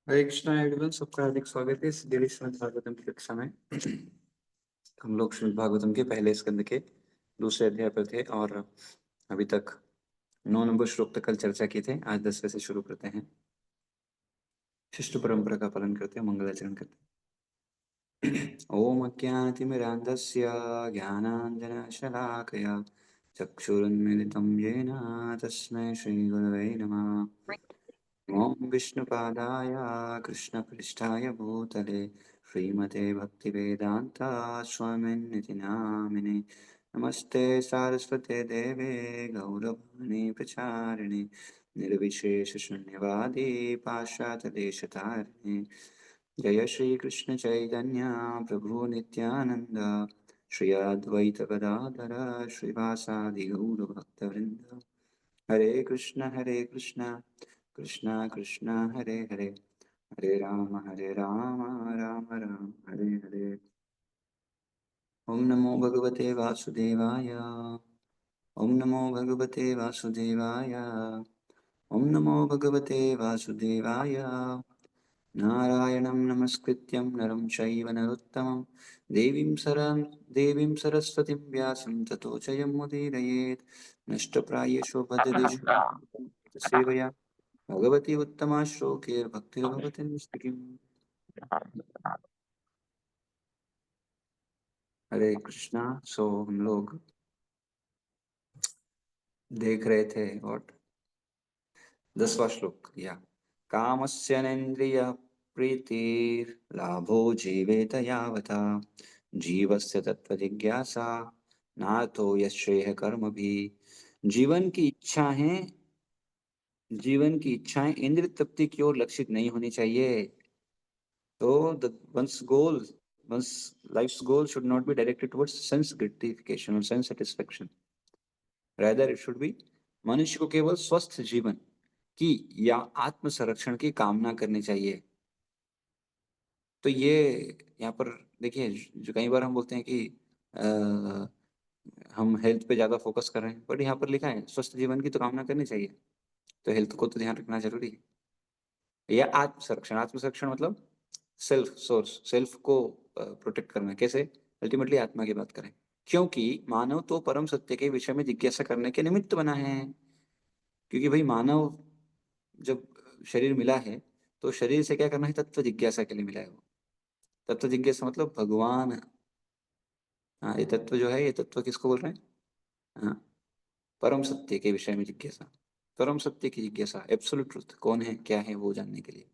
हरे Krishna everyone, सबका हार्दिक स्वागत है इस डेली श्रीमद् भागवतम की कक्षा में। हम लोग श्रीमद् भागवतम के पहले स्कंद के दूसरे अध्याय पर थे और अभी तक 9 नंबर श्लोक तक कल चर्चा की थे। आज 10वें से शुरू करते हैं। शिष्ट परंपरा का पालन करते हैं, मंगलाचरण करते हैं। ओम अज्ञानतिमिरान्धस्य ज्ञानाञ्जनशलाकया चक्षुरुन्मिलितं येन तस्मै श्रीगुरवे नमः। ओम विष्णुपादाय कृष्णपृष्ठाय भूतले श्रीमते भक्तिवेदान्ता स्वामिन्निति नामिने। नमस्ते सारस्वते देवे गौरवाणी प्रचारिणे निर्विशेष शून्यवादी पाश्चात्यदेशतारिणे। जय श्री कृष्ण चैतन्य प्रभु नित्यानंद श्री अद्वैत गदाधर श्रीवासादि गौर भक्तवृंद। हरे कृष्ण कृष्ण कृष्ण हरे हरे, हरे राम राम राम हरे हरे। ओम नमो भगवते वासुदेवाय, ओम नमो भगवते वासुदेवाय, ओम नमो भगवते वासुदेवाय। नारायणं नमस्कृत्यं नरं चैव नरोत्तमं देवीं सरस्वतीं व्यासं ततो जयमुदीरयेत्। नष्टप्रायेषु भद्रेषु सेवया भगवती उत्तमा श्लोकैर्भक्तिर्भवति निष्ठिकीम्। हरे कृष्णा। सो हम लोग देख रहे थे व्हाट 10वां श्लोक या कामस्य नेन्द्रिय प्रीतिर्लाभो जीवेत यावता जीवस्य तत्व जिज्ञासा नातो यश्रेय कर्म भी। जीवन की इच्छाएं इंद्रिय तृप्ति की ओर लक्षित नहीं होनी चाहिए। तो one's life's goal should not be directed towards sense gratification or sense satisfaction. Rather, it should be मनुष्य को केवल स्वस्थ जीवन की या आत्म संरक्षण की कामना करनी चाहिए। तो ये यहाँ पर देखिए, जो कई बार हम बोलते हैं कि हम हेल्थ पे ज्यादा फोकस कर रहे हैं, बट यहाँ पर लिखा है स्वस्थ जीवन की तो कामना करनी चाहिए। तो हेल्थ को तो ध्यान रखना जरूरी है। या आत्म संरक्षण मतलब सेल्फ सोर्स, सेल्फ को प्रोटेक्ट करना। कैसे? अल्टीमेटली आत्मा की बात करें, क्योंकि मानव तो परम सत्य के विषय में जिज्ञासा करने के निमित्त बना है। क्योंकि भाई मानव जब शरीर मिला है तो शरीर से क्या करना है? तत्व जिज्ञासा के लिए मिला है वो। तत्व जिज्ञासा मतलब भगवान। हाँ, ये तत्व जो है, ये तत्व किसको बोल रहे हैं? हाँ, परम सत्य के विषय में जिज्ञासा, परम सत्य की जिज्ञासा, एब्सोल्यूट ट्रुथ कौन है, क्या है, वो जानने के लिए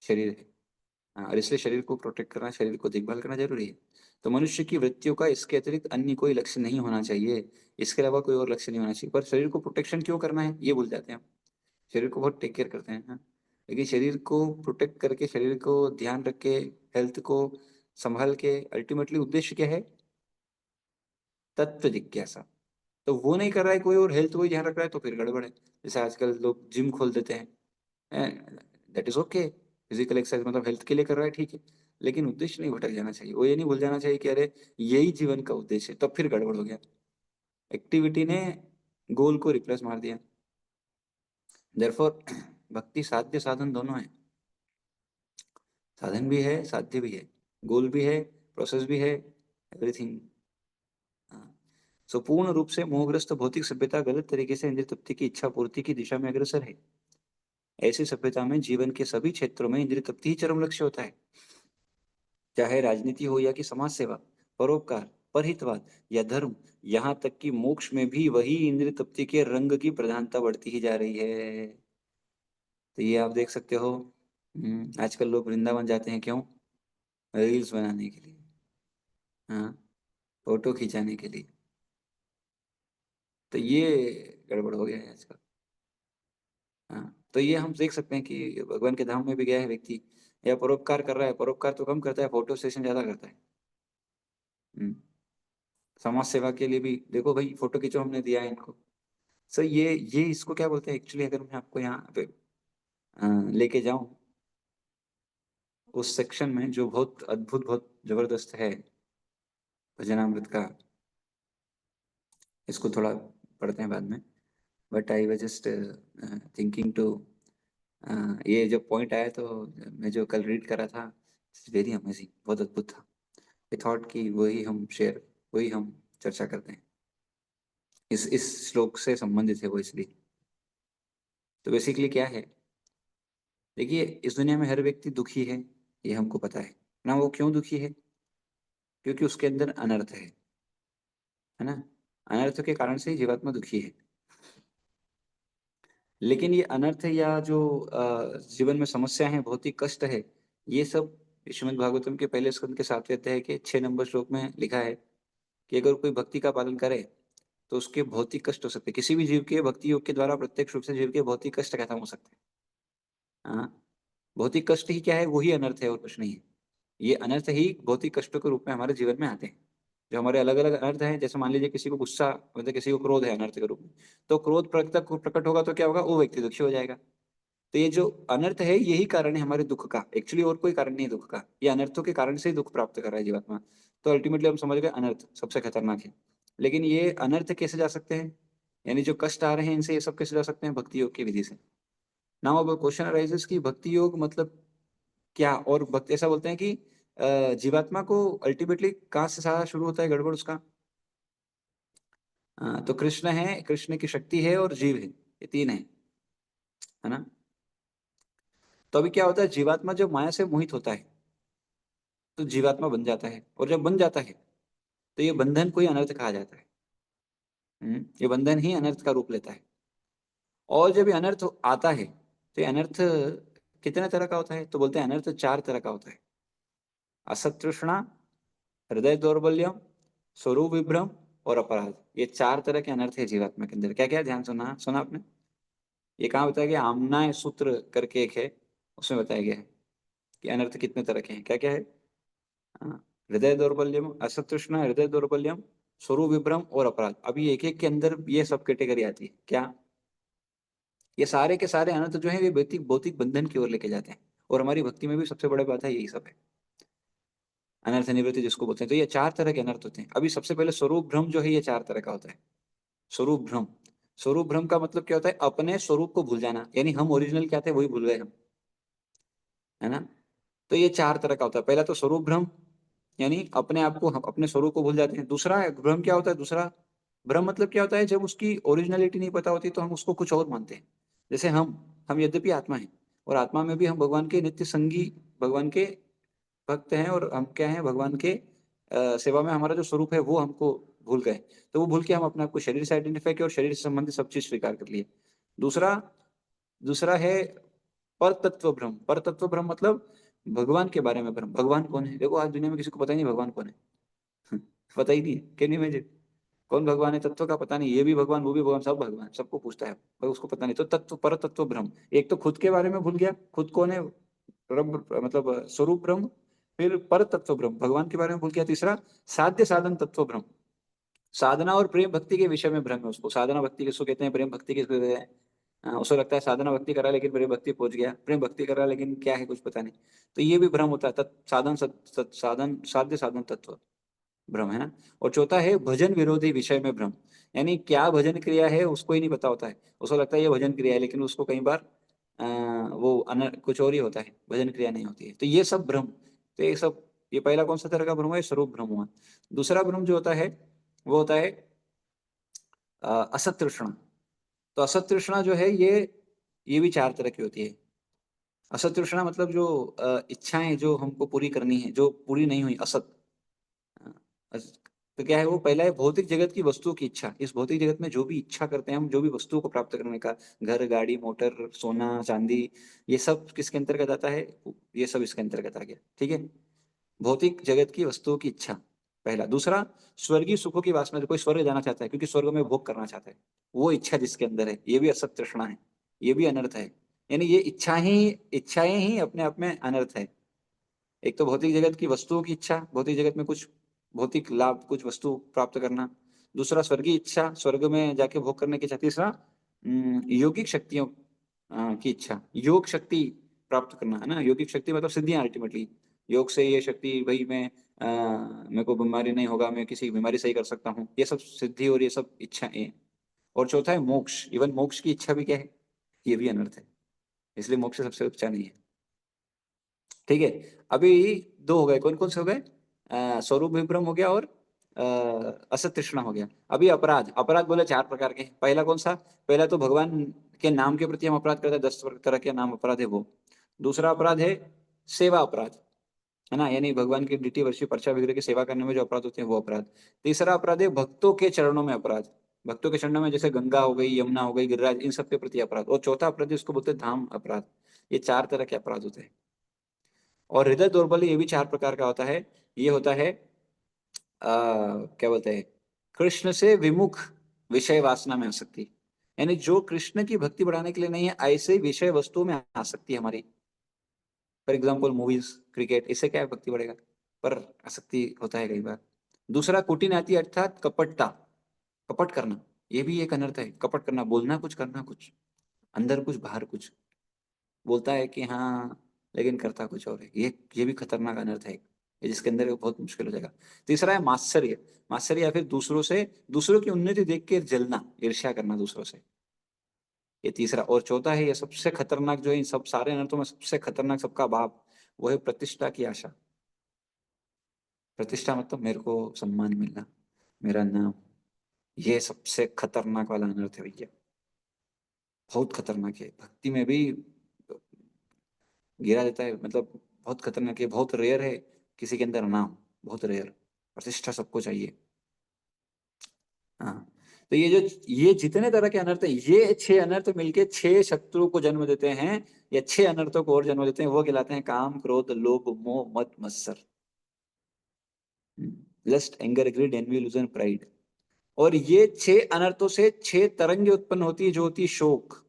शरीर है। हाँ, और इसलिए शरीर को प्रोटेक्ट करना, शरीर को देखभाल करना जरूरी है। तो मनुष्य की वृत्तियों का इसके अतिरिक्त अन्य कोई लक्ष्य नहीं होना चाहिए। इसके अलावा कोई और लक्ष्य नहीं होना चाहिए। पर शरीर को प्रोटेक्शन क्यों करना है ये भूल जाते हैं हम। शरीर को बहुत टेक केयर करते हैं, हाँ। लेकिन शरीर को प्रोटेक्ट करके, शरीर को ध्यान रख के, हेल्थ को संभाल के अल्टीमेटली उद्देश्य क्या है? तत्व जिज्ञासा। तो वो नहीं कर रहा है कोई और हेल्थ को ही ध्यान रख रहा है, तो फिर गड़बड़ है। जैसे आजकल लोग जिम खोल देते हैं, that is okay. Physical exercise मतलब हेल्थ के लिए कर रहा है, ठीक है। लेकिन उद्देश्य नहीं भटक जाना चाहिए। वो ये नहीं भूल जाना चाहिए कि अरे यही जीवन का उद्देश्य है, तब फिर गड़बड़ हो गया। एक्टिविटी ने गोल को रिप्लेस मार दिया। देयरफॉर भक्ति साध्य साधन दोनों है। साधन भी है, साध्य भी है, गोल भी है, प्रोसेस भी है, एवरीथिंग। सो पूर्ण रूप से मोहग्रस्त भौतिक सभ्यता गलत तरीके से इंद्रिय तृप्ति की इच्छा पूर्ति की दिशा में अग्रसर है। ऐसी सभ्यता में जीवन के सभी क्षेत्रों में इंद्रिय तृप्ति ही चरम लक्ष्य होता है। चाहे राजनीति हो या कि समाज सेवा, परोपकार, परहितवाद या धर्म, यहाँ तक कि मोक्ष में भी वही इंद्रिय तृप्ति के रंग की प्रधानता बढ़ती ही जा रही है। तो ये आप देख सकते हो। आजकल लोग वृंदावन जाते हैं, क्यों? रील्स बनाने के लिए, हाँ, फोटो खिंचाने के लिए। तो ये गड़बड़ हो गया है आजकल। हाँ, तो ये हम देख सकते हैं कि भगवान के धाम में भी गया है व्यक्ति, या परोपकार कर रहा है, परोपकार तो कम करता है, फोटो सेशन ज्यादा करता है। हम्म, समाज सेवा के लिए भी देखो भाई, फोटो खींचो, हमने दिया है इनको। सर ये इसको क्या बोलते हैं एक्चुअली? अगर मैं आपको यहाँ पे लेके जाऊं उस सेक्शन में जो बहुत अद्भुत, बहुत जबरदस्त है भजनामृत का, इसको थोड़ा पढ़ते हैं बाद में। But I was just thinking to ये जो पॉइंट आया तो मैं जो कल रीड करा था, वेरी अमेजिंग, बहुत अद्भुत था। आई थॉट कि वही हम चर्चा करते हैं। इस श्लोक से संबंधित है वो, इसलिए। तो बेसिकली क्या है, देखिए, इस दुनिया में हर व्यक्ति दुखी है, ये हमको पता है ना। वो क्यों दुखी है? क्योंकि उसके अंदर अनर्थ है ना। अनर्थ के कारण से ही जीवात्मा दुखी है। लेकिन ये अनर्थ या जो जीवन में समस्या है, भौतिक कष्ट है, ये सब श्रीमद् भागवतम के पहले स्कंद के 7वें अध्याय के 6 नंबर श्लोक में लिखा है कि अगर कोई भक्ति का पालन करे तो उसके भौतिक कष्ट हो सकते हैं। किसी भी जीव के भक्ति योग के द्वारा प्रत्यक्ष रूप से जीव के भौतिक कष्ट खत्म हो सकते हैं। हाँ, भौतिक कष्ट ही क्या है? वही अनर्थ है और कुछ नहीं है। ये अनर्थ ही भौतिक कष्टों के रूप में हमारे जीवन में आते हैं। जो हमारे अलग अलग अनर्थ हैं, जैसे मान लीजिए किसी को गुस्सा, मतलब किसी को क्रोध है अनर्थ के रूप में, तो क्रोध प्रकट होगा तो क्या होगा? वो व्यक्ति दुखी हो जाएगा। तो ये जो अनर्थ है, यही कारण है हमारे दुख का। एक्चुअली और कोई कारण नहीं है दुख का, ये अनर्थों के कारण से ही दुख प्राप्त कर रहा है जीवात्मा। तो अल्टीमेटली हम समझ गए अनर्थ सबसे खतरनाक है। लेकिन ये अनर्थ कैसे जा सकते हैं, यानी जो कष्ट आ रहे हैं इनसे ये सब कैसे जा सकते हैं? भक्ति योग की विधि से। नाउ अब क्वेश्चन अराइजेस कि भक्ति योग मतलब क्या? और भक्त ऐसा बोलते हैं कि जीवात्मा को अल्टीमेटली कहाँ से सारा शुरू होता है गड़बड़ उसका? तो कृष्ण है, कृष्ण की शक्ति है और जीव है, ये तीन है ना। तो अभी क्या होता है, जीवात्मा जब माया से मोहित होता है तो जीवात्मा बन जाता है, और जब बन जाता है तो ये बंधन को ही अनर्थ कहा जाता है। ये बंधन ही अनर्थ का रूप लेता है। और जब ये अनर्थ आता है तो ये अनर्थ कितने तरह का होता है? तो बोलते हैं अनर्थ 4 तरह का होता है। असतृष्णा, हृदय दौर्बल्यम, स्वरूप विभ्रम और अपराध। ये 4 तरह के अनर्थ है जीवात्मा के अंदर। क्या क्या? ध्यान सुना सुना आपने? ये कहाँ बताया गया? आमनाय सूत्र करके एक है, उसमें बताया गया है कि अनर्थ कितने तरह के हैं, क्या क्या है। हाँ, हृदय दौर्बल्यम, असतृष्णा, हृदय दौर्बल्यम, स्वरूप विभ्रम और अपराध। अभी एक एक के अंदर ये सब कैटेगरी आती है क्या? ये सारे के सारे अनर्थ जो है ये भौतिक भौतिक बंधन की ओर लेके जाते हैं। और हमारी भक्ति में भी सबसे बड़ा बात है यही सब है, अनर्थ निवृत्ति जिसको बोलते हैं। तो ये 4 तरह के अनर्थ होते हैं। अभी सबसे पहले स्वरूप भ्रम जो है, ये 4 तरह का होता है। स्वरूप भ्रम, स्वरूप भ्रम का मतलब क्या होता है? अपने स्वरूप को भूल जाना, यानी हम ओरिजिनल क्या थे वही भूल गए हम, है ना। तो ये 4 तरह का होता है। पहला तो स्वरूप भ्रम, यानी अपने आप को, हम अपने स्वरूप को भूल जाते हैं। दूसरा है भ्रम, क्या होता है दूसरा? भ्रम मतलब क्या होता है? जब उसकी ओरिजिनलिटी नहीं पता होती तो हम उसको कुछ और मानते हैं। जैसे हम यद्यपि आत्मा हैं, और आत्मा में भी हम भगवान के नित्य संगी, भगवान के भक्त हैं, और हम क्या हैं? भगवान के सेवा में हमारा जो स्वरूप है वो हमको भूल गए। तो वो भूल के हम अपने आप को शरीर से आइडेंटिफाई किया और शरीर से संबंधित सब चीज स्वीकार कर लिए। दूसरा दूसरा है पर तत्व भ्रम। पर तत्व भ्रम मतलब भगवान के बारे में भ्रम। भगवान कौन है? देखो आज दुनिया में किसी को पता ही नहीं भगवान कौन है। पता ही नहीं है। Can you imagine? कौन भगवान है? तत्व का पता नहीं, ये भी भगवान वो भी भगवान, सब भगवान, सबको पूछता है पर उसको पता नहीं। तो तत्व, पर तत्व भ्रम। एक तो खुद के बारे में भूल गया, खुद कौन है, रब मतलब स्वरूप भ्रम। फिर पर तत्व भ्रम, भगवान के बारे में भूल गया। तीसरा साध्य साधन तत्व भ्रम, साधना और प्रेम भक्ति के विषय में भ्रम है उसको। साधना भक्ति किसको कहते हैं, प्रेम भक्ति किसको कहते हैं? उसको लगता है साधना भक्ति करा लेकिन प्रेम भक्ति पहुंच गया, प्रेम भक्ति करा लेकिन क्या है कुछ पता नहीं। तो ये भी भ्रम होता है। साधन साधन साध्य साधन तत्व भ्रम, है ना। और चौथा है भजन विरोधी विषय में भ्रम, यानी क्या भजन क्रिया है उसको ही नहीं पता होता है। उसको लगता है ये भजन क्रिया है, लेकिन उसको कई बार वो कुछ और ही होता है, भजन क्रिया नहीं होती है। तो ये सब भ्रम, तो ये सब, ये पहला कौन सा तरह का भ्रम है? स्वरूप भ्रम हुआ। दूसरा भ्रम जो होता है वो होता है असत तृष्णा। तो असत तृष्णा जो है ये भी 4 तरह की होती है। असत तृष्णा मतलब जो इच्छाएं जो हमको पूरी करनी है, जो पूरी नहीं हुई, असत। हाँ, तो क्या है वो? पहला है भौतिक जगत की वस्तुओं की इच्छा। इस भौतिक जगत में जो भी इच्छा करते हैं हम, जो भी वस्तुओं को प्राप्त करने का, घर, गाड़ी, मोटर, सोना, चांदी, ये सब किसके अंतर्गत आता है? ये सब इसके अंतर्गत आ गया, ठीक है। भौतिक जगत की वस्तुओं की इच्छा, पहला। दूसरा, स्वर्गीय सुखों की वासना, जो कोई स्वर्ग जाना चाहता है क्योंकि स्वर्ग में भोग करना चाहता है, वो इच्छा जिसके अंदर है, ये भी असत तृष्णा है, ये भी अनर्थ है। यानी ये इच्छाएं ही अपने आप में अनर्थ है। एक तो भौतिक जगत की वस्तुओं की इच्छा, भौतिक जगत में कुछ भौतिक लाभ, कुछ वस्तु प्राप्त करना। दूसरा स्वर्गीय इच्छा, स्वर्ग में जाके भोग करने की इच्छा। तीसरा यौगिक शक्तियों की इच्छा, योग शक्ति प्राप्त करना, है ना। यौगिक शक्ति मतलब सिद्धियां अल्टीमेटली। योग से ये शक्ति, भाई मैं मेरे को बीमारी नहीं होगा, मैं किसी की बीमारी सही कर सकता हूँ, ये सब सिद्धि और ये सब इच्छा है। और चौथा है मोक्ष। इवन मोक्ष की इच्छा भी क्या है? ये भी अनर्थ है। इसलिए मोक्ष सबसे ऊंचा नहीं है। ठीक है, अभी दो हो गए, कौन कौन से हो गए? स्वरूप विभ्रम हो गया और असत तृष्णा हो गया। अभी अपराध, अपराध बोले चार प्रकार के। पहला कौन सा? पहला तो भगवान के नाम के प्रति हम अपराध करते हैं, 10 तरह के नाम अपराध है वो। दूसरा अपराध है सेवा अपराध, है ना, यानी भगवान की ड्यूटी वर्षी पर्चा वगैरह की सेवा करने में जो अपराध होते हैं वो अपराध। तीसरा अपराध है भक्तों के चरणों में अपराध, भक्तों के चरणों में जैसे गंगा हो गई, यमुना हो गई, गिरिराज, इन सब के प्रति अपराध। और चौथा अपराध है, उसको बोलते हैं धाम अपराध। ये चार तरह के अपराध होते हैं। और हृदय दौर्बल्य ये भी चार प्रकार का होता है। ये होता है क्या बोलते हैं, कृष्ण से विमुख विषय वासना में आसक्ति, यानी जो कृष्ण की भक्ति बढ़ाने के लिए नहीं है, ऐसे विषय वस्तुओं में आसक्ति हमारी। फॉर एग्जाम्पल मूवीज, क्रिकेट, इससे क्या है, भक्ति बढ़ेगा, पर आसक्ति होता है कई बार। दूसरा कुटिनाति अर्थात कपटता, कपट करना, ये भी एक अनर्थ है। कपट करना, बोलना कुछ, करना कुछ, अंदर कुछ बाहर कुछ, बोलता है कि हाँ लेकिन करता कुछ और है। ये भी खतरनाक अनर्थ है, ये जिसके अंदर वो बहुत मुश्किल हो जाएगा। तीसरा है मात्सर्य, मात्सर्य या फिर दूसरों से, दूसरों की उन्नति देख के जलना, ईर्ष्या करना दूसरों से, ये तीसरा। और चौथा है, ये सबसे खतरनाक जो है इन सब सारे अनर्थों में सबसे खतरनाक, सबका बाप, वो है प्रतिष्ठा की आशा। प्रतिष्ठा मतलब मेरे को सम्मान मिलना, मेरा नाम, ये सबसे खतरनाक वाला अनर्थ है भैया, बहुत खतरनाक है। भक्ति में भी गिरा देता है, मतलब बहुत खतरनाक है, बहुत रेयर है किसी के अंदर नाम, बहुत रेयर। प्रतिष्ठा सबको चाहिए। हाँ, तो ये जितने तरह के अनर्थ है, ये छह अनर्थ मिलके छह शत्रु को जन्म देते हैं, या छह अनर्थों को और जन्म देते हैं, वो कहलाते हैं काम, क्रोध, लोभ, मोह, मद, मत्सर। Lust, anger, greed, envy, illusion, pride. और ये छह अनर्थों से छह तरंगे उत्पन्न होती है, जो होती है शोक।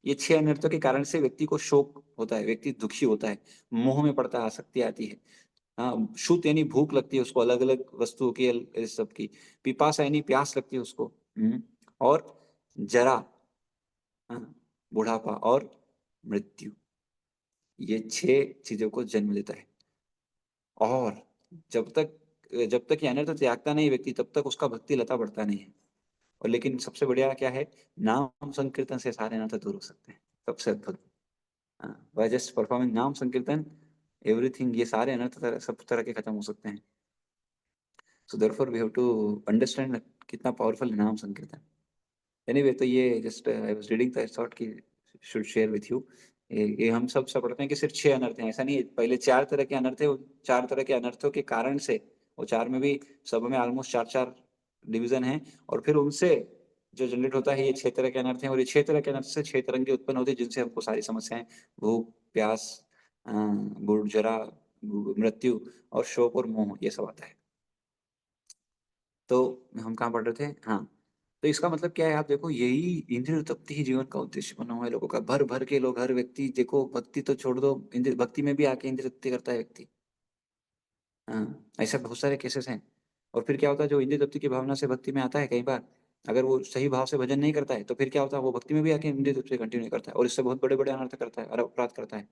ये छह अनर्थों के कारण से व्यक्ति को शोक होता है, व्यक्ति दुखी होता है, मोह में पड़ता है, आसक्ति आती है। हाँ, शुद्ध यानी भूख लगती है उसको अलग अलग वस्तुओं की, इस सब की। पिपासा यानी प्यास लगती है उसको। और जरा, हाँ, बुढ़ापा और मृत्यु, ये छह चीजों को जन्म देता है। और जब तक जब तक ये अनर्थ त्यागता नहीं व्यक्ति, तब तक उसका भक्ति लता बढ़ता नहीं है। और लेकिन सबसे बढ़िया क्या है, नाम संकीर्तन से सारे अनर्थ दूर हो सकते हैं, सबसे अद्भुत। बाय जस्ट परफॉर्मिंग नाम संकीर्तन, एवरीथिंग, ये सारे अनर्थ सब तरह के खत्म हो सकते हैं। So therefore we have to understand कितना पावरफुल है नाम संकीर्तन। एनीवे, तो ये जस्ट आई वाज रीडिंग, तो थॉट कि शुड शेयर विथ यू। ये हम सब पढ़ते हैं कि सिर्फ छह अनर्थ हैं, ऐसा नहीं है। पहले चार तरह के अनर्थ है, वो चार तरह के अनर्थों के कारण से, वो चार में भी, सब में ऑलमोस्ट चार चार डिवीजन है। और फिर उनसे जो जनरेट होता है, ये छह तरह के अनर्थ हैं, और ये छह तरह के अनर्थ से छह तरंगे उत्पन्न होती है, जिनसे हमको सारी समस्याएं, भूख, प्यास, बुढ़, जरा, मृत्यु और शोक और मोह, ये सब आता है। तो हम कहाँ पढ़ रहे थे? हाँ, तो इसका मतलब क्या है, आप देखो, यही इंद्रिय तृप्ति ही जीवन का उद्देश्य बना हुआ है लोगों का। भर भर के लोग, हर व्यक्ति देखो, भक्ति तो छोड़ दो, इंद्र भक्ति में भी आके इंद्रिय तृप्ति करता है व्यक्ति। हाँ, ऐसा बहुत सारे केसेस हैं। और फिर क्या होता है, जो इंद्रिय तृप्ति की भावना से भक्ति में आता है, कई बार अगर वो सही भाव से भजन नहीं करता है, तो फिर क्या होता है, वो भक्ति में भी आके इंद्रिय तृप्ति कंटिन्यू करता है, और इससे बहुत बड़े बड़े अनर्थ करता है और अपराध करता है।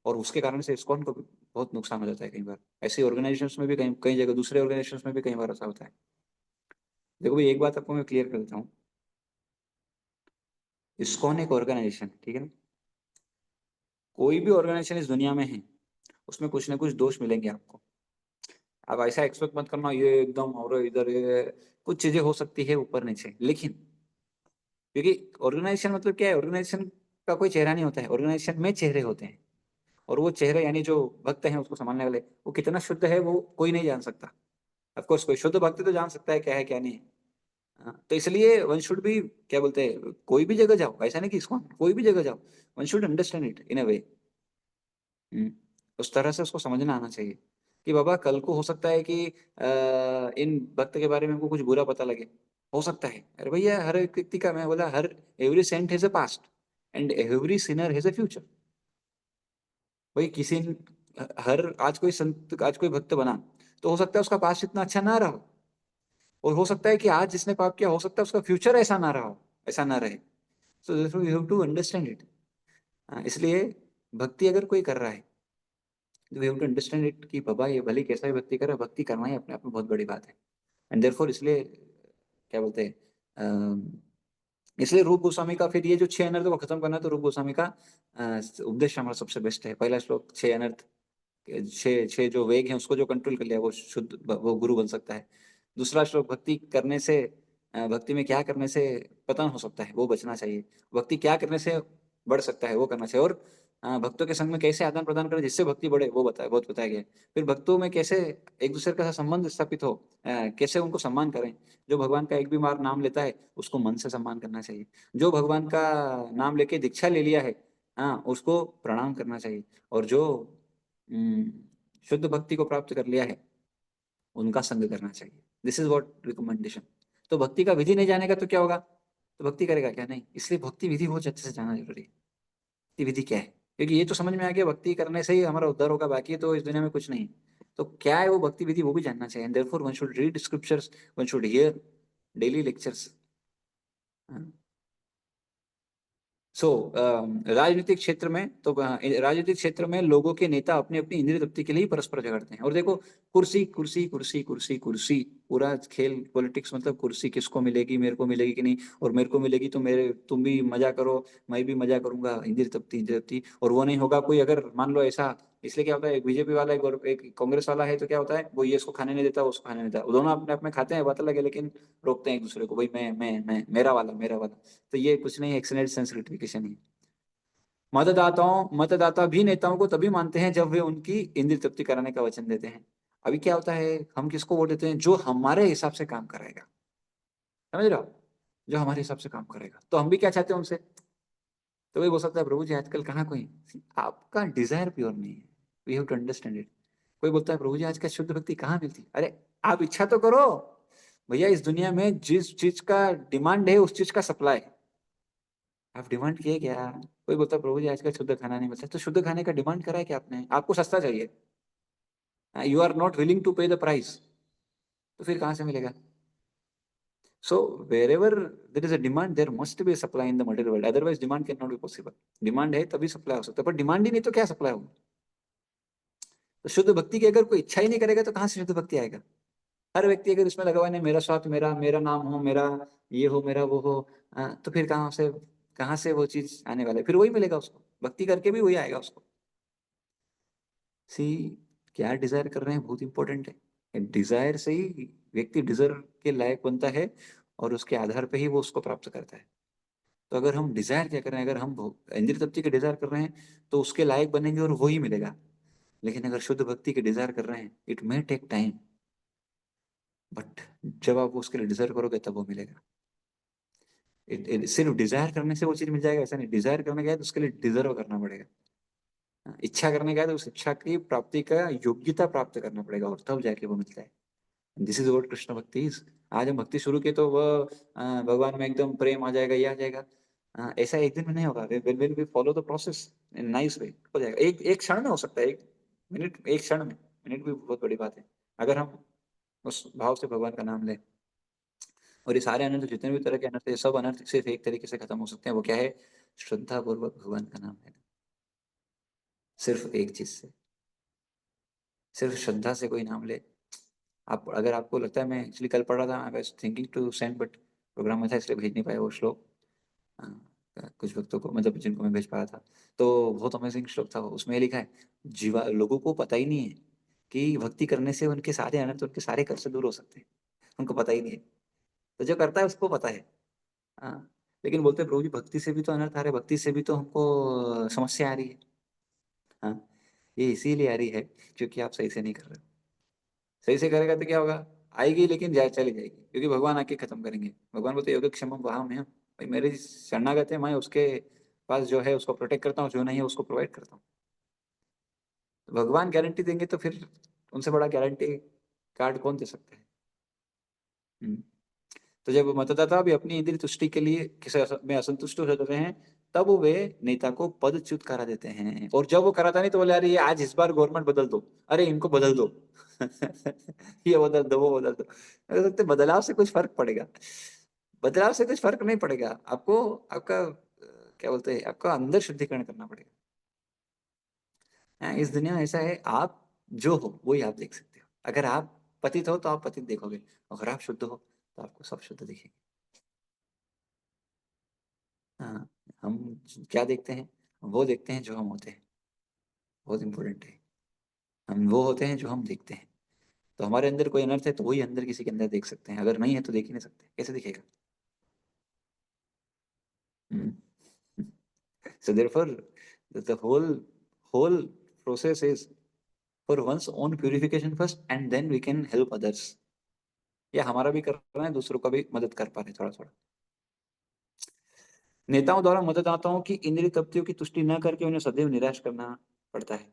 और उसके कारण से इस्कॉन को भी बहुत नुकसान हो जाता है कई बार। ऐसी ऑर्गेनाइजेशंस में भी, कई कई जगह दूसरे ऑर्गेनाइजेशंस में भी कई बार ऐसा होता है। देखो भाई, एक बात आपको मैं क्लियर कर देता हूँ, इस्कॉन एक ऑर्गेनाइजेशन, ठीक है ना, कोई भी ऑर्गेनाइजेशन इस दुनिया में है, उसमें कुछ ना कुछ दोष मिलेंगे आपको। आप ऐसा एक्सपेक्ट मत करना ये एकदम, और इधर ये कुछ चीजें हो सकती है ऊपर नीचे, लेकिन क्योंकि ऑर्गेनाइजेशन मतलब क्या है, ऑर्गेनाइजेशन का कोई चेहरा नहीं होता है, ऑर्गेनाइजेशन में चेहरे होते हैं। और वो चेहरे यानी जो भक्त हैं उसको संभालने वाले, वो कितना शुद्ध है वो कोई नहीं जान सकता। ऑफकोर्स कोई शुद्ध भक्त तो जान सकता है क्या है क्या नहीं है। हाँ, तो इसलिए वन शुड भी, क्या बोलते हैं, कोई भी जगह जाओ, ऐसा नहीं कि इसको, कोई भी जगह जाओ, one should understand it in a way. उस तरह से उसको समझना आना चाहिए कि बाबा कल को हो सकता है कि इन भक्त के बारे में हमको कुछ बुरा पता लगे, हो सकता है। अरे भैया, हर एक व्यक्ति का, मैं बोला, हर every saint has a past and every sinner has a future. भाई किसी, हर, आज कोई संत, आज कोई भक्त बना, तो हो सकता है उसका पास्ट इतना अच्छा ना रहा हो, और हो सकता है कि आज जिसने पाप किया, हो सकता है उसका फ्यूचर ऐसा ना रहा हो, ऐसा ना रहे। So you have to understand it. इसलिए भक्ति अगर कोई कर रहा है, we have to understand it कि बाबा ये भले कैसा भी भक्ति कर रहा है, भक्ति करना ही अपने आप में बहुत बड़ी बात है। एंड देयरफॉर इसलिए, क्या बोलते हैं, इसलिए रूप गोस्वामी का फिर ये जो 6 अनर्थ को खत्म करना है, तो रूप गोस्वामी का उपदेश हमारा सबसे बेस्ट है। पहला श्लोक 6 अनर्थ, 6 जो वेग हैं उसको जो कंट्रोल कर लिया वो शुद्ध, वो गुरु बन सकता है। दूसरा श्लोक भक्ति करने से, भक्ति में क्या करने से पतन हो सकता है वो बचना चाहिए, भक्ति क्या करने से बढ़ सकता है वो करना चाहिए, और भक्तों के संग में कैसे आदान प्रदान करें जिससे भक्ति बढ़े वो बहुत बताया गया है। फिर भक्तों में कैसे एक दूसरे का संबंध स्थापित हो, कैसे उनको सम्मान करें। जो भगवान का एक भी बार नाम लेता है उसको मन से सम्मान करना चाहिए। जो भगवान का नाम लेके दीक्षा ले लिया है, हाँ, उसको प्रणाम करना चाहिए। और जो हम्म, शुद्ध भक्ति को प्राप्त कर लिया है उनका संग करना चाहिए। This is what recommendation. तो भक्ति का विधि नहीं जानेगा तो क्या होगा, तो भक्ति करेगा क्या, नहीं। इसलिए भक्ति विधि बहुत अच्छे से जानना जरूरी है। भक्ति विधि क्या है, क्योंकि ये तो समझ में आ गया भक्ति करने से ही हमारा उद्धार होगा, बाकी तो इस दुनिया में कुछ नहीं। तो क्या है वो भक्ति विधि वो भी जानना चाहिए। Therefore one should read scriptures, one should hear daily lectures. So राजनीतिक क्षेत्र में तो राजनीतिक क्षेत्र में लोगों के नेता अपनी अपनी इंद्रिय तृप्ति के लिए ही परस्पर झगड़ते हैं। और देखो, कुर्सी कुर्सी कुर्सी कुर्सी कुर्सी, पूरा खेल पॉलिटिक्स मतलब कुर्सी, किसको मिलेगी, मेरे को मिलेगी कि नहीं, और मेरे को मिलेगी तो मेरे तुम भी मजा करो, मैं भी मजा करूंगा, इंद्रिय तृप्ति इंद्रिय तृप्ति। और वो नहीं होगा कोई, अगर मान लो ऐसा, इसलिए क्या होता है, एक बीजेपी वाला एक कांग्रेस वाला है तो क्या होता है, वो ये इसको खाने नहीं देता, वो उसको खाने नहीं देता, वो दोनों अपने अपने खाते हैं, बात अलग है, लेकिन रोकते हैं एक दूसरे को, भाई मैं मेरा वाला मेरा वाला। तो ये कुछ नहीं, एक्सटर्नल सेंस ग्रेटिफिकेशन है। मतदाता भी नेताओं को तभी मानते हैं जब वे उनकी इंद्रिय तृप्ति कराने का वचन देते हैं। अभी क्या होता है, हम किसको वोट देते हैं, जो हमारे हिसाब से काम करेगा, समझ रहे हो, जो हमारे हिसाब से काम करेगा। तो हम भी क्या चाहते हैं उनसे, तो वही बोल सकता है, प्रभु जी आजकल कहाँ कोई, आपका डिजायर प्योर नहीं है, we have to understand it. कोई बोलता है प्रभु जी आजकल शुद्ध भक्ति कहाँ मिलती, अरे आप इच्छा तो करो भैया। इस दुनिया में जिस चीज का डिमांड है उस चीज का सप्लाई है, आप डिमांड किए क्या। कोई बोलता है प्रभु जी आजकल शुद्ध खाना नहीं मिलता, तो शुद्ध खाने का डिमांड करा है क्या आपने, आपको सस्ता चाहिए, you are not willing to pay the price, तो फिर कहाँ से मिलेगा। So wherever there is a demand there must be supply in the material world, otherwise demand can not be possible. Demand है तभी सप्लाई हो सकता है, पर डिमांड ही नहीं तो क्या सप्लाई होगा। तो शुद्ध भक्ति की अगर कोई इच्छा ही नहीं करेगा तो कहाँ से शुद्ध भक्ति आएगा। हर व्यक्ति अगर इसमें लगा हुआ नहीं, मेरा स्वार्थ, मेरा मेरा नाम हो, मेरा ये हो, मेरा वो हो, तो फिर कहाँ से वो चीज आने वाला है, फिर वही मिलेगा उसको, भक्ति करके भी वही आएगा उसको। सी, क्या डिजायर कर रहे हैं बहुत इंपॉर्टेंट है। डिजायर से ही व्यक्ति डिजर्व के लायक बनता है, और उसके आधार पे ही वो उसको प्राप्त करता है। तो अगर हम डिजायर क्या कर रहे हैं, अगर हम इंद्रिय तृप्ति के डिजायर कर रहे हैं तो उसके लायक बनेंगे और वही मिलेगा। लेकिन अगर शुद्ध भक्ति के डिजायर कर रहे हैं, it may take time, but जब आप उसके लिए डिजायर करोगे तब वो मिलेगा। सिर्फ डिजायर करने से वो चीज मिल जाएगा ऐसा नहीं, डिजायर करने का है तो उसके लिए डिजर्व करना पड़ेगा। इच्छा करने का है तो उस इच्छा की प्राप्ति का योग्यता प्राप्त करना पड़ेगा, और तब जाके वो मिलता है। दिस इज व्हाट कृष्ण भक्ति इज। आज हम भक्ति शुरू किए तो वह भगवान में एकदम प्रेम आ जाएगा, ये आ जाएगा, ऐसा एक दिन में नहीं होगा। When we follow the process in nice way हो जाएगा, एक एक क्षण में हो सकता है, एक मिनट, एक क्षण में। मिनट भी बहुत बड़ी बात है अगर हम उस भाव से भगवान का नाम लें। और ये सारे अनर्थ, जितने भी तरह के अनर्थ है, सब अनर्थ सिर्फ एक तरीके से खत्म हो सकते हैं, वो क्या है, श्रद्धा पूर्वक भगवान का नाम लेना। सिर्फ एक चीज से, सिर्फ श्रद्धा से कोई नाम ले। आप अगर आपको लगता है, मैं एक्चुअली कल पढ़ रहा था, I was thinking to send, but programme में था इसलिए भेज नहीं पाया वो श्लोक। कुछ भक्तों को, मतलब जिनको मैं भेज पाया था, तो बहुत अमेजिंग श्लोक था वो। उसमें ये लिखा है, जीवा लोगों को पता ही नहीं है कि भक्ति करने से उनके सारे अनर्थ, उनके सारे कष्ट दूर हो सकते हैं, उनको पता ही नहीं है। तो जो करता है उसको पता है। हाँ, लेकिन बोलते हैं प्रभु जी भक्ति से भी तो अनर्थ आ रहे, भक्ति से भी तो हमको समस्या आ रही है। हाँ, ये इसीलिए आ रही है क्योंकि आप सही से नहीं कर रहे हो। सही से करेगा तो क्या होगा, आएगी लेकिन जाए चली जाएगी, क्योंकि भगवान आके खत्म करेंगे। भगवान बोलते योगक्षेमम वहां में भाई, मेरे शरणागत है, मैं उसके पास जो है उसको प्रोटेक्ट करता हूँ, जो नहीं है उसको प्रोवाइड करता हूँ। तो भगवान गारंटी देंगे तो फिर उनसे बड़ा गारंटी कार्ड कौन दे सकता है। हम्म। तो जब मतदाता भी अपनी इंद्रिय तुष्टि के लिए किसी में असंतुष्ट हो जाते हैं, तब वे नेता को पदच्युत करा देते हैं। और जब वो कराता नहीं तो बोले, अरे ये आज इस बार गवर्नमेंट बदल दो, अरे इनको बदल दो, ये बदल दो वो बदल दो। अगर लगता है बदलाव से कुछ फर्क पड़ेगा, बदलाव से कुछ फर्क नहीं पड़ेगा आपको। आपका क्या बोलते हैं, आपका अंदर शुद्धिकरण करना पड़ेगा। हाँ, इस दुनिया में ऐसा है, आप जो हो वही आप देख सकते हो। अगर आप पतित हो तो आप पतित देखोगे, अगर आप शुद्ध हो तो आपको सब शुद्ध दिखेंगे। हाँ, हम क्या देखते हैं? हम वो देखते हैं जो हम होते हैं। बहुत इंपॉर्टेंट है। हम वो होते हैं जो हम देखते हैं। तो हमारे अंदर कोई अनर्थ है तो वही अंदर किसी के अंदर देख सकते हैं, अगर नहीं है तो देख ही नहीं सकते, कैसे दिखेगा? हम्म। So therefore, the whole process is for one's own purification first, and then we can help others. या हमारा भी कर रहे हैं, दूसरों का भी मदद कर पा रहे हैं थोड़ा थोड़ा। नेताओं द्वारा मतदाताओं की इंद्रिय तृप्तियों की तुष्टि न करके उन्हें सदैव निराश करना पड़ता है।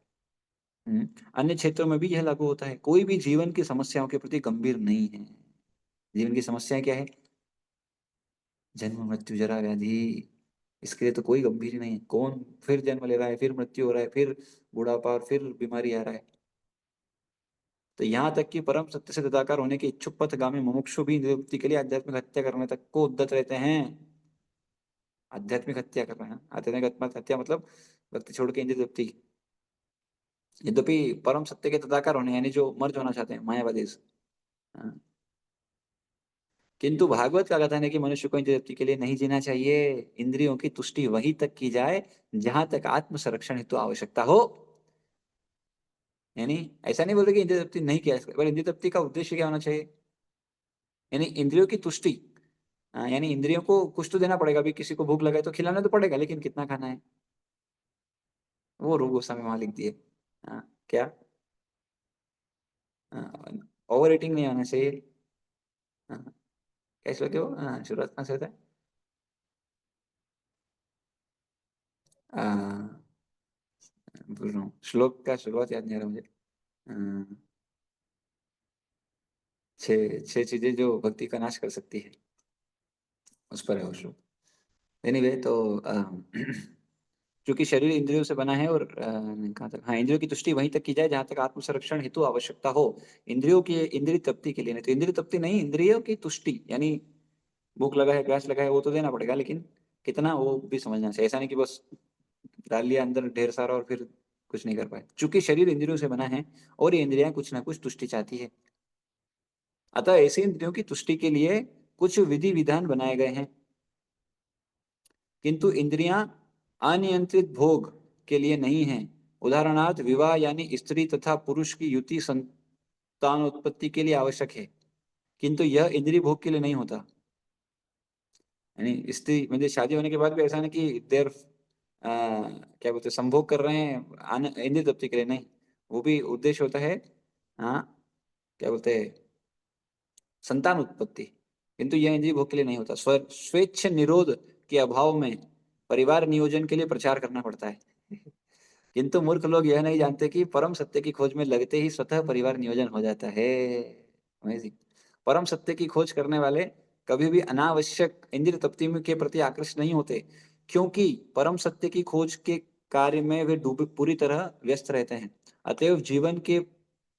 अन्य क्षेत्रों में भी यह लागू होता है। कोई भी जीवन की समस्याओं के प्रति गंभीर नहीं है। जीवन की समस्याएं क्या है? जन्म मृत्यु जरा व्याधि। इसके लिए तो कोई गंभीर ही नहीं है। कौन फिर जन्म ले रहा है, फिर मृत्यु हो रहा है, फिर बुढ़ापा और फिर बीमारी आ रहा है। तो यहाँ तक कि परम सत्य से तदाकार होने के इच्छुक पथगामी मुमुक्षु भी निवृत्ति के लिए आध्यात्मिक हत्या करने तक को उद्यत रहते हैं। आध्यात्मिक हत्या कर रहे हैं। आध्यात्मिक हत्या मतलब भक्ति छोड़ के इंद्रिय तृप्ति। यद्यपि परम सत्य के तदाकार होने, यानी जो मर्ज होना चाहते हैं, मायावादी। हाँ। किंतु भागवत का कथन है कि मनुष्य को इंद्रिय तृप्ति के लिए नहीं जीना चाहिए। इंद्रियों की तुष्टि वहीं तक की जाए जहां तक आत्म संरक्षण हेतु आवश्यकता हो। यानी ऐसा नहीं बोलते कि इंद्रिय तृप्ति नहीं किया जा सकता, पर इंद्रिय तृप्ति का उद्देश्य क्या होना चाहिए? यानी इंद्रियों की तुष्टि। हाँ, यानी इंद्रियों को कुछ तो देना पड़ेगा। अभी किसी को भूख लगा है तो खिलाना तो पड़ेगा, लेकिन कितना खाना है? वो रूप गोस्वामी वहां लिख दिए। हाँ, क्या? ओवर ईटिंग नहीं होना चाहिए। हाँ, कैसे होते हो? हाँ, शुरुआत कहाँ से होता है? हाँ, बोल रहा हूँ, श्लोक का शुरुआत याद नहीं आ रहा मुझे। हाँ, छह छह चीजें जो भक्ति का नाश कर सकती है, उस पर है वो श्लोक। एनीवे, तो क्योंकि शरीर इंद्रियों से बना है, और कहाँ तक, हाँ, इंद्रियों की तुष्टि वहीं तक की जाए जहां तक आत्म संरक्षण हेतु आवश्यकता हो। इंद्रियों की इंद्रिय तृप्ति के लिए नहीं, तो इंद्रिय तृप्ति नहीं, इंद्रियों की तुष्टि, यानी भूख लगा है, प्यास लगा है, वो तो देना पड़ेगा, लेकिन कितना वो भी समझना चाहिए। ऐसा नहीं कि बस डाल लिया अंदर ढेर सारा और फिर कुछ नहीं कर पाए। चूंकि शरीर इंद्रियों से बना है और ये इंद्रियां कुछ ना कुछ तुष्टि चाहती है, अतः ऐसे इंद्रियों की तुष्टि के लिए कुछ विधि विधान बनाए गए हैं। किंतु इंद्रियां अनियंत्रित भोग के लिए नहीं हैं। उदाहरणार्थ विवाह, यानी स्त्री तथा पुरुष की युति संतान उत्पत्ति के लिए आवश्यक है, किंतु यह इंद्रिय भोग के लिए नहीं होता। यानी स्त्री मतलब शादी होने के बाद भी ऐसा नहीं कि देर क्या बोलते हैं, संभोग कर रहे हैं इंद्रिय तृप्ति के लिए, नहीं। वो भी उद्देश्य होता है। हाँ, क्या बोलते हैं, संतान उत्पत्ति। किंतु यह इंद्रिय भोग के लिए नहीं होता। स्वेच्छ निरोध के अभाव में परिवार नियोजन के लिए प्रचार करना पड़ता है। किंतु मूर्ख लोग यह नहीं जानते कि परम सत्य की खोज में लगते ही स्वतः परिवार नियोजन हो जाता है। Amazing। परम सत्य की खोज करने वाले कभी भी अनावश्यक इंद्रिय तृप्ति के प्रति आकृष्ट नहीं होते, क्योंकि परम सत्य की खोज के कार्य में वे डूबे पूरी तरह व्यस्त रहते हैं। अतएव जीवन के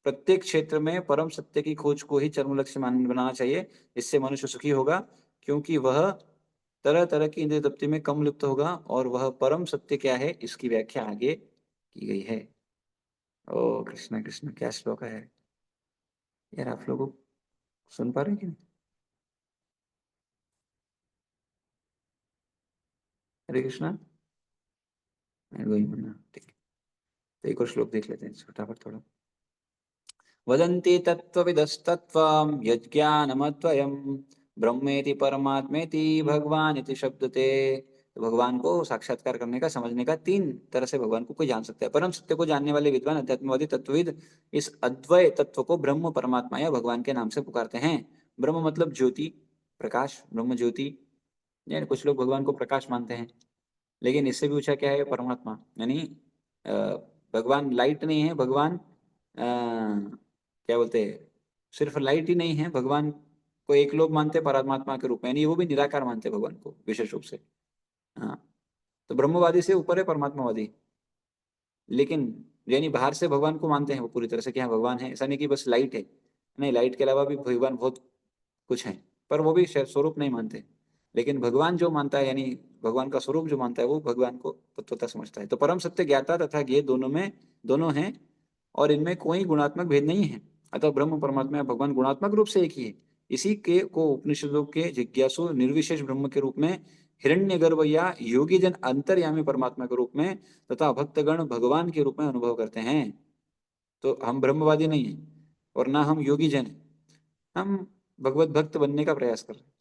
प्रत्येक क्षेत्र में परम सत्य की खोज को ही चरम लक्ष्य मान बनाना चाहिए। इससे मनुष्य सुखी होगा, क्योंकि वह तरह तरह की इंद्रिय तृप्ति में कम लिप्त होगा, और वह परम सत्य क्या है इसकी व्याख्या आगे की गई है। ओ कृष्ण कृष्ण, क्या श्लोक है यार! आप लोग सुन पा रहे हैं कि नहीं? हरे कृष्णा। वही मना, ठीक है। तो एक और श्लोक देख लेते हैं फटाफट थोड़ा। वदन्ति तत्त्वविदस्तत्त्वं यज्ञानमद्वयं ब्रह्मेति परमात्मेति भगवान इति शब्दते। तो भगवान को साक्षात्कार करने का, समझने का, तीन तरह से भगवान को कोई जान सकता है। परम सत्य को जानने वाले विद्वान अध्यात्मवादी तत्वविद इस अद्वय तत्व को ब्रह्म, परमात्मा या भगवान के नाम से पुकारते हैं। ब्रह्म मतलब ज्योति, प्रकाश, ब्रह्म ज्योति। यानी कुछ लोग भगवान को प्रकाश मानते हैं, लेकिन इससे भी ऊंचा क्या है? परमात्मा, यानी अ, भगवान लाइट नहीं है, भगवान क्या बोलते हैं, सिर्फ लाइट ही नहीं है, भगवान को एक लोग मानते हैं परमात्मा के रूप में, यानी वो भी निराकार मानते हैं भगवान को विशेष रूप से। हाँ, तो ब्रह्मवादी से ऊपर है परमात्मावादी। लेकिन यानी बाहर से भगवान को मानते हैं वो पूरी तरह से कि हाँ भगवान है, ऐसा नहीं कि बस लाइट है। नहीं, लाइट के अलावा भी भगवान बहुत कुछ है, पर वो भी शायद स्वरूप नहीं मानते। लेकिन भगवान जो मानता है, यानी भगवान का स्वरूप जो मानता है, वो भगवान को तत्वतः समझता है। तो परम सत्य ज्ञाता तथा ज्ञेय दोनों में, दोनों हैं, और इनमें कोई गुणात्मक भेद नहीं है। अतः ब्रह्म, परमात्मा या भगवान गुणात्मक रूप से एक ही है। इसी के को उपनिषदों के जिज्ञासु निर्विशेष ब्रह्म के रूप में हिरण्यगर्भ या योगी जन अंतर्यामी परमात्मा के रूप में तथा भक्तगण भगवान के रूप में अनुभव करते हैं। तो हम ब्रह्मवादी नहीं है और ना हम योगी जन हैं, हम भगवत भक्त बनने का प्रयास कर रहे हैं,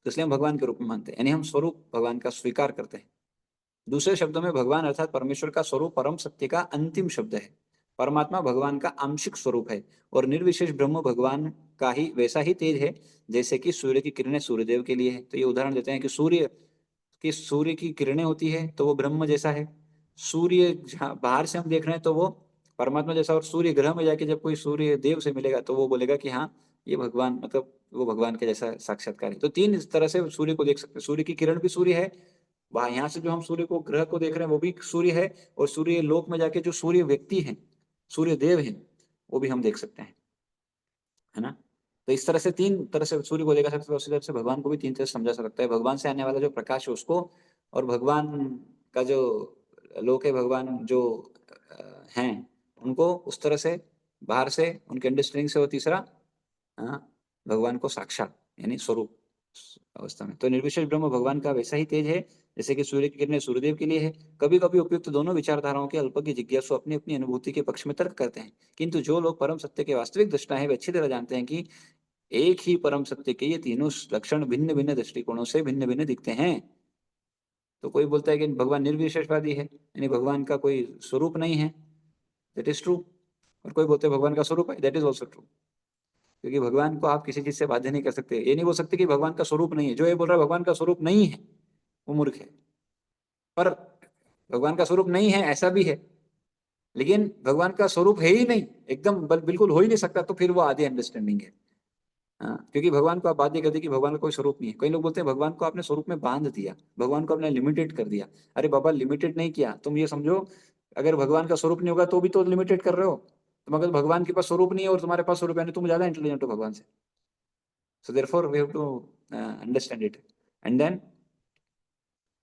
तो इसलिए हम भगवान के रूप में मानते हैं, यानी हम स्वरूप भगवान का स्वीकार करते हैं। दूसरे शब्दों में भगवान अर्थात परमेश्वर का स्वरूप परम सत्य का अंतिम शब्द है। परमात्मा भगवान का आंशिक स्वरूप है और निर्विशेष ब्रह्म भगवान का ही वैसा ही तेज है जैसे कि सूर्य की किरणें सूर्यदेव के लिए है। तो ये उदाहरण देते हैं कि सूर्य की किरणें होती है तो वो ब्रह्म जैसा है। सूर्य जहाँ बाहर से हम देख रहे हैं तो वो परमात्मा जैसा, और सूर्य ग्रह में जाके जब कोई सूर्य देव से मिलेगा तो वो बोलेगा कि हाँ ये भगवान, मतलब वो भगवान के जैसा साक्षात्कार है। तो तीन इस तरह से सूर्य को देख सकते हैं। सूर्य की किरण भी सूर्य है, वहां यहाँ से जो हम सूर्य को ग्रह को देख रहे हैं वो भी सूर्य है, और सूर्य लोक में जाके जो सूर्य व्यक्ति हैं, सूर्य देव हैं, वो भी हम देख सकते हैं, है ना। तो इस तरह से तीन तरह से सूर्य को देखा सकते हैं, उसी तरह से भगवान को भी तीन तरह से समझा सकता है। भगवान से आने वाला जो प्रकाश है उसको, और भगवान का जो लोक है, भगवान जो हैं उनको उस तरह से बाहर से उनके अंडरस्टैंडिंग से, वो तीसरा हाँ भगवान को साक्षात यानी स्वरूप अवस्था में। तो निर्विशेष ब्रह्म भगवान का वैसा ही तेज है जैसे कि सूर्य की किरणें सूर्यदेव के लिए है। कभी कभी उपयुक्त दोनों विचारधाराओं के अल्प की जिज्ञासु अपनी अपनी अनुभूति के पक्ष में तर्क करते हैं, किंतु जो लोग परम सत्य के वास्तविक दृष्टा है वे अच्छी तरह जानते हैं कि एक ही परम सत्य के ये तीनों लक्षण भिन्न भिन्न दृष्टिकोणों से भिन्न भिन्न दिखते हैं। तो कोई बोलता है कि भगवान निर्विशेषवादी है, यानी भगवान का कोई स्वरूप नहीं है, दैट इज ट्रू। और कोई बोलते हैं भगवान का स्वरूप है, दैट इज ऑल्सो ट्रू। क्योंकि भगवान को आप किसी चीज से बाध्य नहीं कर सकते। ये नहीं बोल सकते कि भगवान का स्वरूप नहीं है। जो ये बोल रहा है भगवान का स्वरूप नहीं है वो मूर्ख है। पर भगवान का स्वरूप नहीं है ऐसा भी है, लेकिन भगवान का स्वरूप है ही नहीं, एकदम बिल्कुल हो ही नहीं सकता, तो फिर वो आधी अंडरस्टैंडिंग है। हाँ, क्योंकि भगवान को आप बाध्य कर दी कि भगवान का कोई स्वरूप नहीं है। कई लोग बोलते हैं भगवान को आपने स्वरूप में बांध दिया, भगवान को आपने लिमिटेड कर दिया। अरे बाबा, लिमिटेड नहीं किया, तुम ये समझो अगर भगवान का स्वरूप नहीं होगा तो भी तो लिमिटेड कर रहे हो तुम। अगर भगवान के पास स्वरूप नहीं है और तुम्हारे पास स्वरूप है, तुम ज्यादा इंटेलिजेंट हो भगवान से। So therefore we have to understand it. And then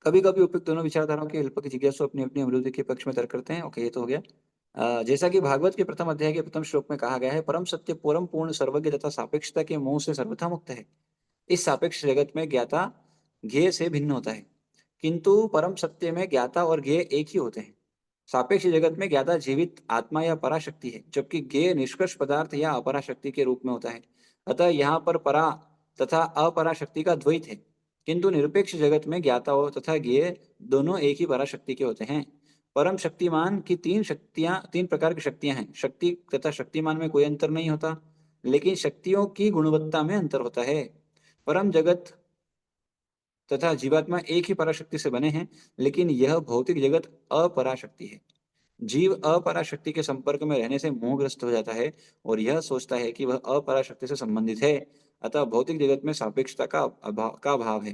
कभी कभी उपयुक्त दोनों विचारधाराओं के अल्प की जिज्ञासु अपनी अपनी अभिवृद्धि के पक्ष में तर्क करते हैं। ओके, ये तो हो गया। जैसा कि भागवत के प्रथम अध्याय के प्रथम श्लोक में कहा गया है, परम सत्य परम पूर्ण सर्वज्ञ तथा सापेक्षता के मोह से सर्वथा मुक्त है। इस सापेक्ष जगत में ज्ञाता ज्ञेय से भिन्न होता है, किंतु परम सत्य में ज्ञाता और ज्ञेय एक ही होते हैं। सापेक्ष जगत में ज्ञाता जीवित आत्मा या पराशक्ति है, जबकि ज्ञेय निष्कर्ष पदार्थ या अपराशक्ति के रूप में होता है। अतः यहाँ पर परा तथा अपराशक्ति का द्वैत है, किंतु निरपेक्ष जगत में ज्ञाता तथा ज्ञेय दोनों एक ही पराशक्ति के होते हैं। परम शक्तिमान की तीन प्रकार की शक्तियां हैं। शक्ति तथा शक्तिमान में कोई अंतर नहीं होता, लेकिन शक्तियों की गुणवत्ता में अंतर होता है। परम जगत तथा जीवात्मा एक ही पराशक्ति से बने हैं, लेकिन यह भौतिक जगत अपराशक्ति है। जीव अपराशक्ति के संपर्क में रहने से मोहग्रस्त हो जाता है और यह सोचता है कि वह अपराशक्ति से संबंधित है। अतः भौतिक जगत में सापेक्षता का भाव है,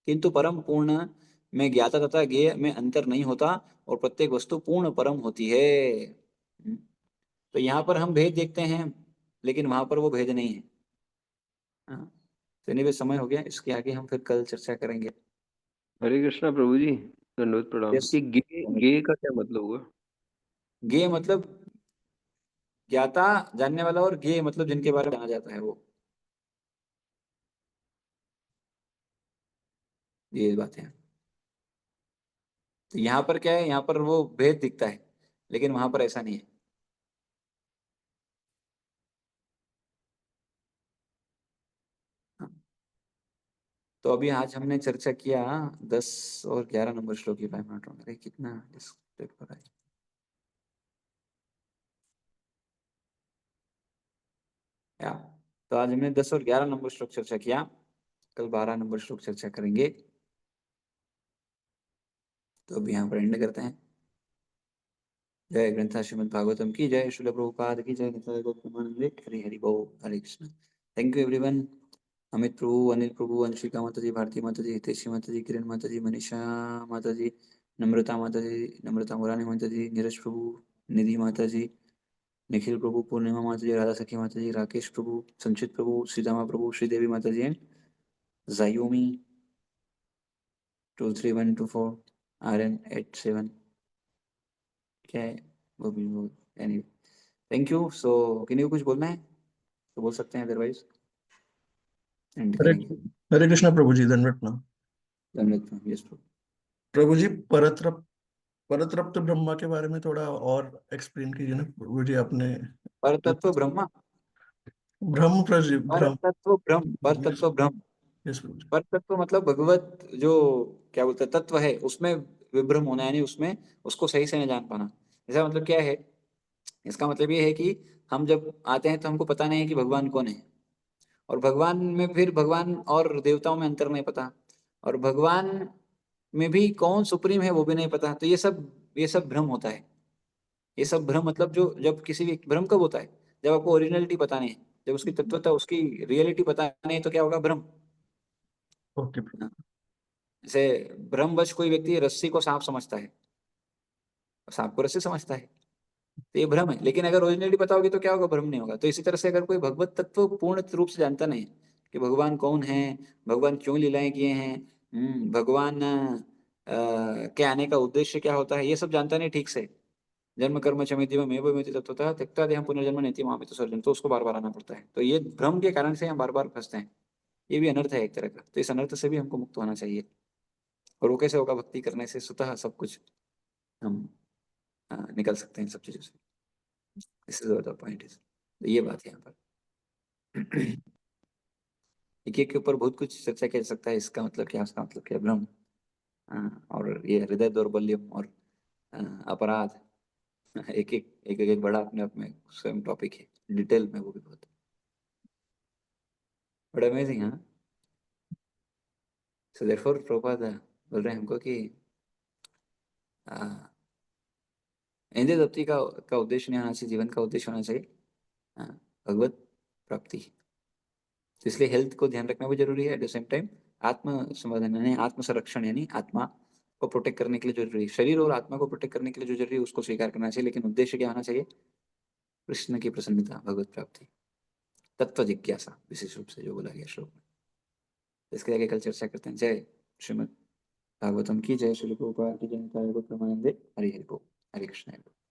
किंतु परम पूर्ण में ज्ञाता तथा ज्ञेय में अंतर नहीं होता और प्रत्येक वस्तु पूर्ण परम होती है। तो यहाँ पर हम भेद देखते हैं, लेकिन वहां पर वो भेद नहीं है। हाँ, तो anyway, समय हो गया, इसके आगे हम फिर कल चर्चा करेंगे। हरे कृष्णा प्रभु जी, दंडवत प्रणाम। यस। ये गे गे का क्या मतलब हुआ? ज्ञेय मतलब ज्ञाता, जानने वाला, और ज्ञेय मतलब जिनके बारे में जाना जाता है वो, ये बात है। तो यहाँ पर क्या है, यहाँ पर वो भेद दिखता है, लेकिन वहां पर ऐसा नहीं है। हाँ। तो अभी आज हमने चर्चा किया 10 और 11 नंबर श्लोक की 5 मिनट में। अरे कितना डिस्कनेक्ट हो रहा है या। तो आज हमने 10 और 11 नंबर श्लोक चर्चा किया, कल 12 नंबर श्लोक चर्चा करेंगे। तो अभी यहाँ पर एंड करते हैं। जय ग्रंथा श्रीमद् भागवतम की जय, श्रील प्रभुपाद की जय, नित्यानंद गौतमानंदे, हरि हरि बोल, Hare Krishna. Thank you everyone. Amit Prabhu, Anil Prabhu, Anshika Mata ji, Bharti माता जी, हितेशी माता जी, किरण माता जी, मनीषा माता जी, नम्रता माता जी, नम्रता मुरानी माता जी, नीरज प्रभु, निधि माता जी, निखिल प्रभु, पूर्णिमा माता जी, राधा सखी माता जी, राकेश प्रभु, संचित प्रभु, श्रीदामा प्रभु, श्रीदेवी माता जी एंड जायोमी 23124 RN87 क्या है वो भी वो। Any thank you. सो किन्हीं को कुछ बोलना है तो बोल सकते हैं, अदरवाइज एंड हरे करेंगे। हरे कृष्णा प्रभु जी, दंडवत प्रणाम। यस प्रभु। प्रभु जी परतृप्त ब्रह्मा के बारे में थोड़ा और एक्सप्लेन कीजिए ना प्रभु जी आपने। परतत्व ब्रह्मा, भ्रम। परतत्व ब्रह्म, परतत्व ब्रह्म। यस प्रभु जी। पर तत्व मतलब भगवत जो क्या बोलते हैं तत्व है उसमें विभ्रम होना, यानी उसमें उसको सही से नहीं जान पाना। इसका मतलब क्या है? इसका मतलब ये है कि हम जब आते हैं तो हमको पता नहीं है कि भगवान कौन है, और भगवान में फिर भगवान और देवताओं में अंतर नहीं पता, और भगवान में भी कौन सुप्रीम है वो भी नहीं पता। तो ये सब भ्रम होता है। ये सब भ्रम मतलब जो जब किसी भी भ्रम कब होता है? जब आपको ओरिजिनलिटी पता नहीं है, जब उसकी तत्वता उसकी रियलिटी पता नहीं है, तो क्या होगा? भ्रम। ओके प्रभु। जैसे भ्रमवश कोई व्यक्ति रस्सी को सांप समझता है, सांप को रस्सी समझता है, तो ये भ्रम है। लेकिन अगर ओरिजिनलिटी पता होगी तो क्या होगा? भ्रम नहीं होगा। तो इसी तरह से अगर कोई भगवत तत्व पूर्ण रूप से जानता नहीं कि भगवान कौन है, भगवान क्यों लीलाएं किए हैं, भगवान के आने का उद्देश्य क्या होता है, ये सब जानता नहीं ठीक से, जन्म कर्म चमेति में एवं तत्वतः त्यक्ता देहं पुनर्जन्म नेति मामित सर्जन, तो उसको बार बार आना पड़ता है। तो ये भ्रम के कारण से हम बार बार फंसते हैं। ये भी अनर्थ है एक तरह का। तो इस अनर्थ से भी हमको मुक्त होना चाहिए। और वो कैसे होगा? भक्ति करने से स्वतः सब कुछ हम निकल सकते हैं इन सब चीजों से। This is the point is. तो ये बात है यहाँ पर। एक एक के ऊपर बहुत कुछ चर्चा किया जा सकता है, इसका मतलब क्या, उसका मतलब क्या, भ्रम, और ये हृदय दौर्बल्यम और अपराध। एक बड़ा अपने आप में स्वयं टॉपिक है, डिटेल में वो भी बहुत बड़ा अमेजिंग। हाँ। सो देयरफॉर प्रभुपाद बोल रहे हैं हमको कि इंद्रिय तृप्ति का उद्देश्य नहीं होना चाहिए, जीवन का उद्देश्य होना चाहिए भगवत प्राप्ति। तो इसलिए हेल्थ को ध्यान रखना भी जरूरी है, एट द सेम टाइम आत्म संवर्धन यानी आत्म संरक्षण, यानी आत्मा को प्रोटेक्ट करने के लिए जरूरी है। शरीर और आत्मा को प्रोटेक्ट करने के लिए जो जरूरी है उसको स्वीकार करना चाहिए, लेकिन उद्देश्य क्या होना चाहिए? कृष्ण की प्रसन्नता, भगवत प्राप्ति, तत्व जिज्ञासा, विशेष रूप से जो बोला गया श्लोक में। इसके आगे कल चर्चा करते हैं। जय श्रीमद भागवतम की जय, श्री प्रभुपाद की जय, निताय गौर प्रेमानंदे, हरि हरि बोल, हरे कृष्ण हरे कृष्ण।